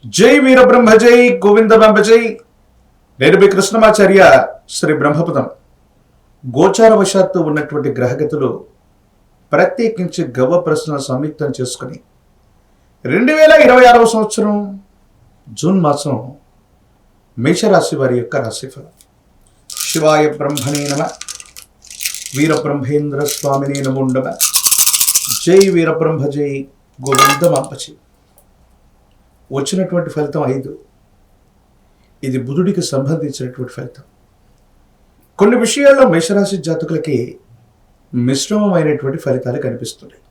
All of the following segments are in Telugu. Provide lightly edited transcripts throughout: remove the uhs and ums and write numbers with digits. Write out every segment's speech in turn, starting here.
జై వీరబ్రహ్మ జై గోవిందబాంబ జై. నేను మీ కృష్ణమాచార్య శ్రీ బ్రహ్మపదం. గోచారవశాత్తు ఉన్నటువంటి గ్రహగతులు ప్రత్యేకించి గవ్వ ప్రశ్నలు సంయుక్తం చేసుకుని 2026 సంవత్సరం జూన్ మాసం మేషరాశి వారి యొక్క రాశిఫలం. శివాయ బ్రహ్మణే నమ. వీరబ్రహ్మేంద్ర స్వామినే నమో నమ. జై వీరబ్రహ్మ జై గోవిందబాంబ జై. వచ్చినటువంటి ఫలితం 5. ఇది బుధుడికి సంబంధించినటువంటి ఫలితం. కొన్ని విషయాల్లో మేషరాశి జాతకులకి మిశ్రమమైనటువంటి ఫలితాలు కనిపిస్తున్నాయి.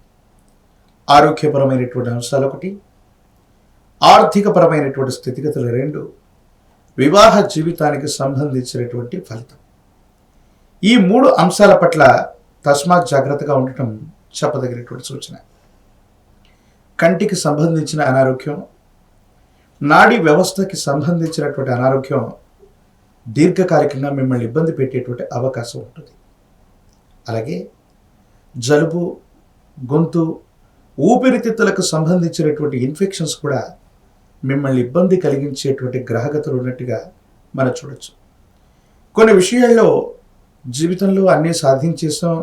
ఆరోగ్యపరమైనటువంటి అంశాలు 1, ఆర్థికపరమైనటువంటి స్థితిగతులు 2, వివాహ జీవితానికి సంబంధించినటువంటి ఫలితం. ఈ 3 అంశాల పట్ల తస్మాత్ జాగ్రత్తగా ఉండటం చెప్పదగినటువంటి సూచన. కంటికి సంబంధించిన అనారోగ్యం, నాడీ వ్యవస్థకి సంబంధించినటువంటి అనారోగ్యం దీర్ఘకాలికంగా మిమ్మల్ని ఇబ్బంది పెట్టేటువంటి అవకాశం ఉంటుంది. అలాగే జలుబు, గొంతు, ఊపిరితిత్తులకు సంబంధించినటువంటి ఇన్ఫెక్షన్స్ కూడా మిమ్మల్ని ఇబ్బంది కలిగించేటువంటి గ్రహగతులు ఉన్నట్టుగా మనం చూడొచ్చు. కొన్ని విషయాల్లో జీవితంలో అన్నీ సాధించేసాం,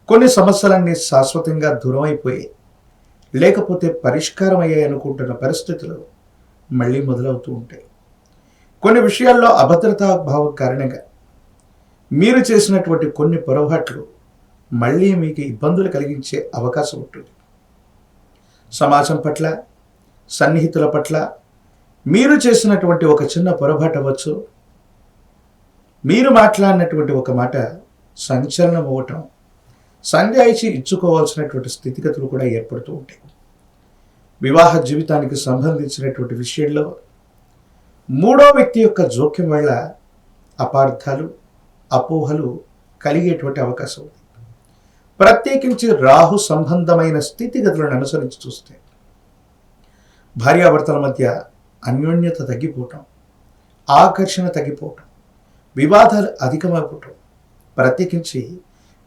కొన్ని సమస్యలన్నీ శాశ్వతంగా దూరం అయిపోయి లేకపోతే పరిష్కారం అయ్యాయి అనుకుంటున్న పరిస్థితులు మళ్ళీ మొదలవుతూ ఉంటాయి. కొన్ని విషయాల్లో అభద్రతా భావం కారణంగా మీరు చేసినటువంటి కొన్ని పొరపాట్లు మళ్ళీ మీకు ఇబ్బందులు కలిగించే అవకాశం ఉంటుంది. సమాజం పట్ల, సన్నిహితుల పట్ల మీరు చేసినటువంటి ఒక చిన్న పొరపాటు అవ్వచ్చు, మీరు మాట్లాడినటువంటి ఒక మాట సంచలనం అవ్వటం, సంజాయిషి ఇచ్చుకోవాల్సినటువంటి స్థితిగతులు కూడా ఏర్పడుతూ ఉంటాయి. వివాహ జీవితానికి సంబంధించినటువంటి విషయంలో 3వ వ్యక్తి యొక్క జోక్యం వల్ల అపార్థాలు, అపోహలు కలిగేటువంటి అవకాశం ఉంది. ప్రత్యేకించి రాహు సంబంధమైన స్థితిగతులను అనుసరించి చూస్తే భార్యాభర్తల మధ్య అన్యోన్యత తగ్గిపోవటం, ఆకర్షణ తగ్గిపోవటం, వివాదాలు అధికమైపోవటం, ప్రత్యేకించి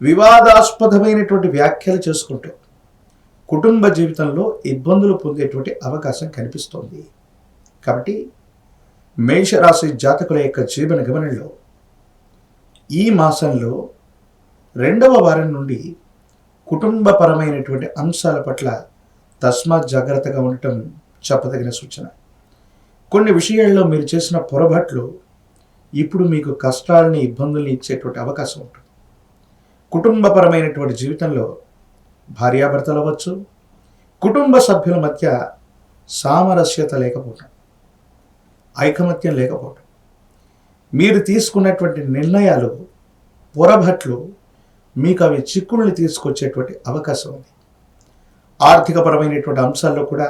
వివాదాస్పదమైనటువంటి వ్యాఖ్యలు చేసుకుంటూ కుటుంబ జీవితంలో ఇబ్బందులు పొందేటువంటి అవకాశం కనిపిస్తోంది. కాబట్టి మేషరాశి జాతకుల యొక్క జీవన గమనంలో ఈ మాసంలో 2వ వారం నుండి కుటుంబపరమైనటువంటి అంశాల పట్ల తస్మాత్ జాగ్రత్తగా ఉండటం చెప్పదగిన సూచన. కొన్ని విషయాల్లో మీరు చేసిన పొరపాట్లు ఇప్పుడు మీకు కష్టాలని, ఇబ్బందుల్ని ఇచ్చేటువంటి అవకాశం ఉంటుంది. కుటుంబపరమైనటువంటి జీవితంలో భార్యాభర్తలు అవ్వచ్చు, కుటుంబ సభ్యుల మధ్య సామరస్యత లేకపోవటం, ఐకమత్యం లేకపోవటం, మీరు తీసుకున్నటువంటి నిర్ణయాలు, పొరపాట్లు మీకు అవి చిక్కుల్ని తీసుకొచ్చేటువంటి అవకాశం ఉంది. ఆర్థికపరమైనటువంటి అంశాల్లో కూడా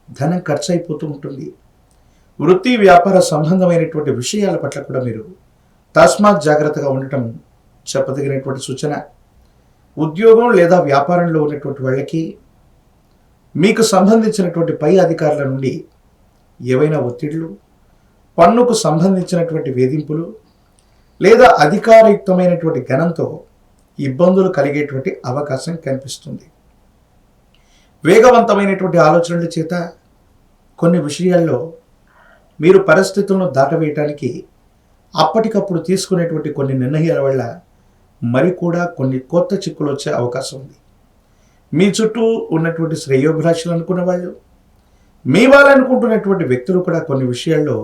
ధనం ఖర్చు అయిపోతూ ఉంటుంది. వృత్తి వ్యాపార సంబంధమైనటువంటి విషయాల పట్ల కూడా మీరు తస్మాత్ జాగ్రత్తగా ఉండటం చెప్పదగినటువంటి సూచన. ఉద్యోగం లేదా వ్యాపారంలో ఉన్నటువంటి వాళ్ళకి మీకు సంబంధించినటువంటి పై అధికారుల నుండి ఏవైనా ఒత్తిళ్లు, పన్నుకు సంబంధించినటువంటి వేధింపులు లేదా అధికారయుక్తమైనటువంటి గణంతో ఇబ్బందులు కలిగేటువంటి అవకాశం కనిపిస్తుంది. వేగవంతమైనటువంటి ఆలోచనల చేత కొన్ని విషయాల్లో మీరు పరిస్థితులను దాటవేయటానికి అప్పటికప్పుడు తీసుకునేటువంటి కొన్ని నిర్ణయాల వల్ల మరి కూడా కొన్ని కొత్త చిక్కులు వచ్చే అవకాశం ఉంది. మీ చుట్టూ ఉన్నటువంటి శ్రేయోభిలాషులు అనుకున్న వాళ్ళు, మీ వాళ్ళనుకుంటున్నటువంటి వ్యక్తులు కూడా కొన్ని విషయాల్లో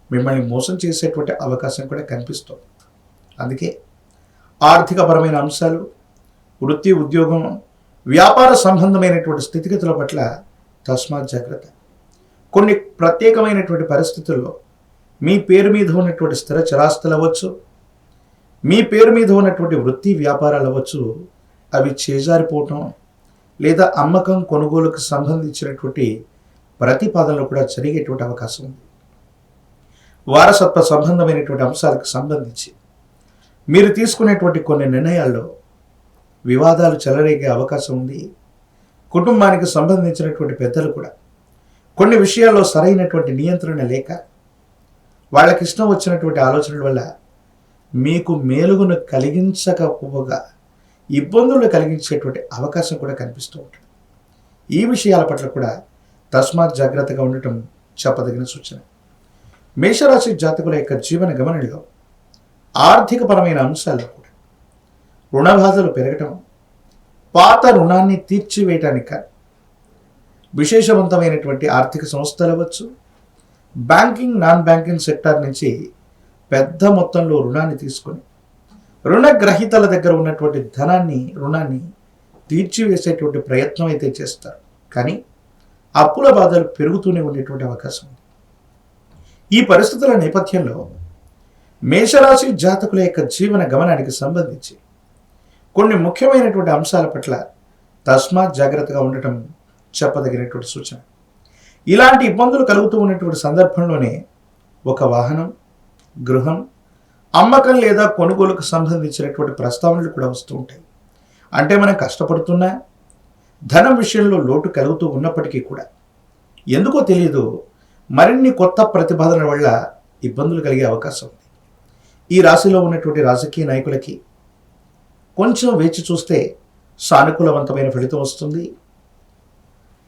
మిమ్మల్ని మోసం చేసేటువంటి అవకాశం కూడా కనిపిస్తుంది. అందుకే ఆర్థికపరమైన అంశాలు, వృత్తి, ఉద్యోగం, వ్యాపార సంబంధమైనటువంటి స్థితిగతుల పట్ల తస్మాత్ జాగ్రత్త. కొన్ని ప్రత్యేకమైనటువంటి పరిస్థితుల్లో మీ పేరు మీద ఉన్నటువంటి స్థిర చరాస్తులు అవ్వచ్చు, మీ పేరు మీద ఉన్నటువంటి వృత్తి వ్యాపారాలు అవ్వచ్చు, అవి చేజారిపోవటం లేదా అమ్మకం, కొనుగోలుకు సంబంధించినటువంటి ప్రతిపాదనలు కూడా జరిగేటువంటి అవకాశం ఉంది. వారసత్వ సంబంధమైనటువంటి అంశాలకు సంబంధించి మీరు తీసుకునేటువంటి కొన్ని నిర్ణయాల్లో వివాదాలు చెలరేగే అవకాశం ఉంది. కుటుంబానికి సంబంధించినటువంటి పెద్దలు కూడా కొన్ని విషయాల్లో సరైనటువంటి నియంత్రణ లేక వాళ్ళకి ఇష్టం వచ్చినటువంటి ఆలోచనల వల్ల మీకు మేలుగును కలిగించకపోగా ఇబ్బందులు కలిగించేటువంటి అవకాశం కూడా కనిపిస్తూ ఉంటుంది. ఈ విషయాల పట్ల కూడా తస్మాత్ జాగ్రత్తగా ఉండటం చెప్పదగిన సూచన. మేషరాశి జాతకుల యొక్క జీవన గమనంలో ఆర్థికపరమైన అంశాల్లో కూడా రుణ బాధలు పెరగటం, పాత రుణాన్ని తీర్చివేయటానికి కానీ విశేషవంతమైనటువంటి ఆర్థిక సంస్థలు అవ్వచ్చు, బ్యాంకింగ్ నాన్ బ్యాంకింగ్ సెక్టార్ నుంచి పెద్ద మొత్తంలో రుణాన్ని తీసుకొని రుణగ్రహీతల దగ్గర ఉన్నటువంటి రుణాన్ని తీర్చివేసేటువంటి ప్రయత్నం అయితే చేస్తారు. కానీ అప్పుల బాధలు పెరుగుతూనే ఉండేటువంటి అవకాశం ఉంది. ఈ పరిస్థితుల నేపథ్యంలో మేషరాశి జాతకుల యొక్క జీవన గమనానికి సంబంధించి కొన్ని ముఖ్యమైనటువంటి అంశాల పట్ల తస్మాత్ జాగ్రత్తగా ఉండటం చెప్పదగినటువంటి సూచన. ఇలాంటి ఇబ్బందులు కలుగుతూ ఉన్నటువంటి సందర్భంలోనే ఒక వాహనం, గృహం, అమ్మకం లేదా కొనుగోలుకు సంబంధించినటువంటి ప్రస్తావనలు కూడా వస్తూ ఉంటాయి. అంటే మనం కష్టపడుతున్నా ధనం విషయంలో లోటు కలుగుతూ ఉన్నప్పటికీ కూడా ఎందుకో తెలియదు మరిన్ని కొత్త ప్రతిపాదనల వల్ల ఇబ్బందులు కలిగే అవకాశం ఉంది. ఈ రాశిలో ఉన్నటువంటి రాజకీయ నాయకులకి కొంచెం వేచి చూస్తే సానుకూలవంతమైన ఫలితం వస్తుంది.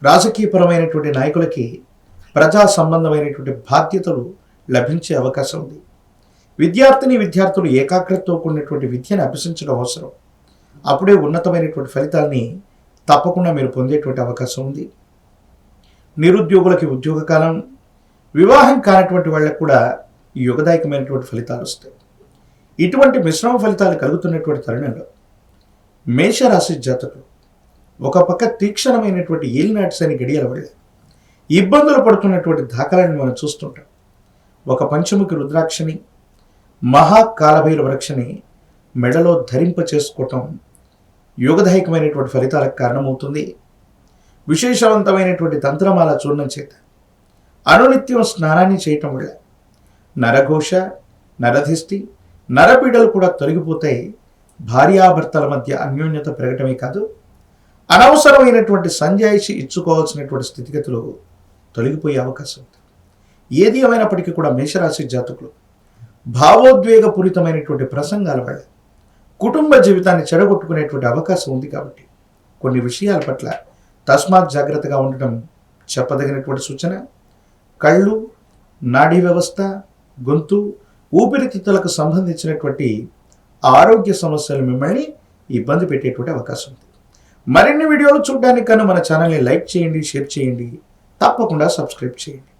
రాజకీయపరమైనటువంటి నాయకులకి ప్రజా సంబంధమైనటువంటి బాధ్యతలు లభించే అవకాశం ఉంది. విద్యార్థులు ఏకాగ్రతతో కూడినటువంటి విద్యను అభ్యసించడం అవసరం. అప్పుడే ఉన్నతమైనటువంటి ఫలితాలని తప్పకుండా మీరు పొందేటువంటి అవకాశం ఉంది. నిరుద్యోగులకి ఉద్యోగ కాలం, వివాహం కానటువంటి వాళ్ళకు కూడా యుగదాయకమైనటువంటి ఫలితాలు వస్తాయి. ఇటువంటి మిశ్రమ ఫలితాలు కలుగుతున్నటువంటి తరుణంలో మేషరాశి జాతకులు ఒక పక్క తీక్షణమైనటువంటి ఏలినాటి శని గడియల వల్ల ఇబ్బందులు పడుతున్నటువంటి దాఖలాన్ని మనం చూస్తుంటాం. ఒక పంచముఖి రుద్రాక్షని, మహాకాలభైరవ వృక్షని మెడలో ధరింప చేసుకోవటం యోగదాయకమైనటువంటి ఫలితాలకు కారణమవుతుంది. విశేషవంతమైనటువంటి తంత్రమాల చూర్ణం చేత అనునిత్యం స్నానాన్ని చేయటం వల్ల నరఘోష, నరధిష్టి, నరపీడలు కూడా తొలగిపోతాయి. భార్యాభర్తల మధ్య అన్యోన్యత పెరగటమే కాదు, అనవసరమైనటువంటి సంజాయిషి ఇచ్చుకోవాల్సినటువంటి స్థితిగతులు తొలగిపోయే అవకాశం ఉంది. ఏది ఏమైనప్పటికీ కూడా మేషరాశి జాతకులు భావోద్వేగపూరితమైనటువంటి ప్రసంగాల వల్ల కుటుంబ జీవితాన్ని చెడగొట్టుకునేటువంటి అవకాశం ఉంది. కాబట్టి కొన్ని విషయాల పట్ల తస్మాత్ జాగ్రత్తగా ఉండటం చెప్పదగినటువంటి సూచన. కళ్ళు, నాడీ వ్యవస్థ, గొంతు, ఊపిరితిత్తులకు సంబంధించినటువంటి ఆరోగ్య సమస్యలు మిమ్మల్ని ఇబ్బంది పెట్టేటువంటి అవకాశం ఉంది. మరిన్ని వీడియోలు చూడడానికి కన్నా మన ఛానల్ని లైక్ చేయండి, షేర్ చేయండి, తప్పకుండా సబ్స్క్రైబ్ చేయండి.